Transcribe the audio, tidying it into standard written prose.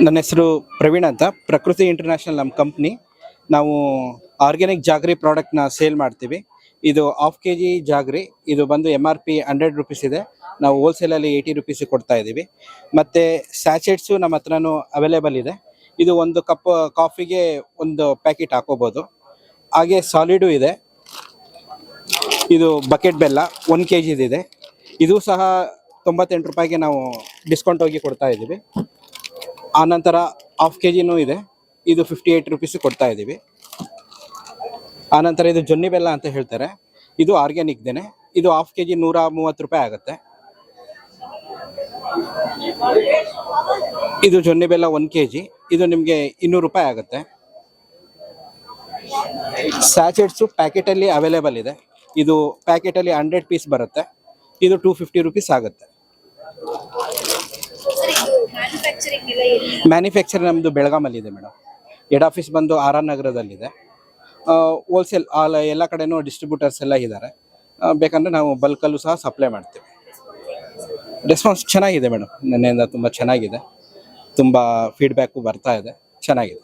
ನನ್ನ ಹೆಸರು ಪ್ರವೀಣ್ ಅಂತ. ಪ್ರಕೃತಿ ಇಂಟರ್ನ್ಯಾಷನಲ್ ನಮ್ಮ ಕಂಪ್ನಿ. ನಾವು ಆರ್ಗ್ಯಾನಿಕ್ ಜಾಗ್ರಿ ಪ್ರಾಡಕ್ಟ್ನ ಸೇಲ್ ಮಾಡ್ತೀವಿ. ಇದು ಹಾಫ್ KG ಜಾಗ್ರಿ. ಇದು ಬಂದು MRP 100 ರುಪೀಸ್ ಇದೆ. ನಾವು ಹೋಲ್ಸೇಲಲ್ಲಿ 80 ರುಪೀಸಿಗೆ ಕೊಡ್ತಾ ಇದ್ದೀವಿ. ಮತ್ತು ಸ್ಯಾಚೆಟ್ಸು ನಮ್ಮ ಹತ್ರನೂ ಅವೈಲೇಬಲ್ ಇದೆ. ಇದು ಒಂದು ಕಪ್ ಕಾಫಿಗೆ ಒಂದು ಪ್ಯಾಕೆಟ್ ಹಾಕೋಬೋದು. ಹಾಗೆ ಸಾಲಿಡು ಇದೆ. ಇದು ಬಕೆಟ್ ಬೆಲ್ಲ 1 kg ಇದೆ. ಇದು ಸಹ 98 ರೂಪಾಯಿಗೆ ನಾವು ಡಿಸ್ಕೌಂಟ್ ಹೋಗಿ ಕೊಡ್ತಾ ಇದ್ದೀವಿ. ಆನಂತರ ಹಾಫ್ KGನೂ ಇದೆ. ಇದು 58 ರುಪೀಸ್ ಕೊಡ್ತಾ ಇದ್ದೀವಿ. ಆನಂತರ ಇದು ಜೊನ್ನಿ ಬೆಲ್ಲ ಅಂತ ಹೇಳ್ತಾರೆ. ಇದು ಆರ್ಗ್ಯಾನಿಕ್ದೇನೆ. ಇದು ಹಾಫ್ KG 130 ರೂಪಾಯಿ ಆಗುತ್ತೆ. ಇದು ಜೊನ್ನಿ ಬೆಲ್ಲ 1 kg. ಇದು ನಿಮಗೆ 200 ರೂಪಾಯಿ ಆಗುತ್ತೆ. ಸ್ಯಾಚೆಟ್ಸು ಪ್ಯಾಕೆಟಲ್ಲಿ ಅವೈಲೇಬಲ್ ಇದೆ. ಇದು ಪ್ಯಾಕೆಟಲ್ಲಿ 100 ಪೀಸ್ ಬರುತ್ತೆ. ಇದು 250 ರುಪೀಸ್ ಆಗುತ್ತೆ. ಮ್ಯಾನುಫ್ಯಾಕ್ಚರ್ ನಮ್ಮದು ಬೆಳಗಾಮಲ್ಲಿದೆ ಮೇಡಮ್. ಹೆಡ್ ಆಫೀಸ್ ಬಂದು RR ನಗರದಲ್ಲಿದೆ. ಹೋಲ್ಸೇಲ್ ಎಲ್ಲ ಕಡೆನೂ ಡಿಸ್ಟ್ರಿಬ್ಯೂಟರ್ಸ್ ಎಲ್ಲ ಇದ್ದಾರೆ. ಬೇಕಂದರೆ ನಾವು ಬಲ್ಕಲ್ಲೂ ಸಹ ಸಪ್ಲೈ ಮಾಡ್ತೀವಿ. ರೆಸ್ಪಾನ್ಸ್ ಚೆನ್ನಾಗಿದೆ ಮೇಡಮ್. ನೆನ್ನೆಯಿಂದ ತುಂಬ ಚೆನ್ನಾಗಿದೆ. ತುಂಬ ಫೀಡ್ಬ್ಯಾಕು ಬರ್ತಾ ಇದೆ. ಚೆನ್ನಾಗಿದೆ.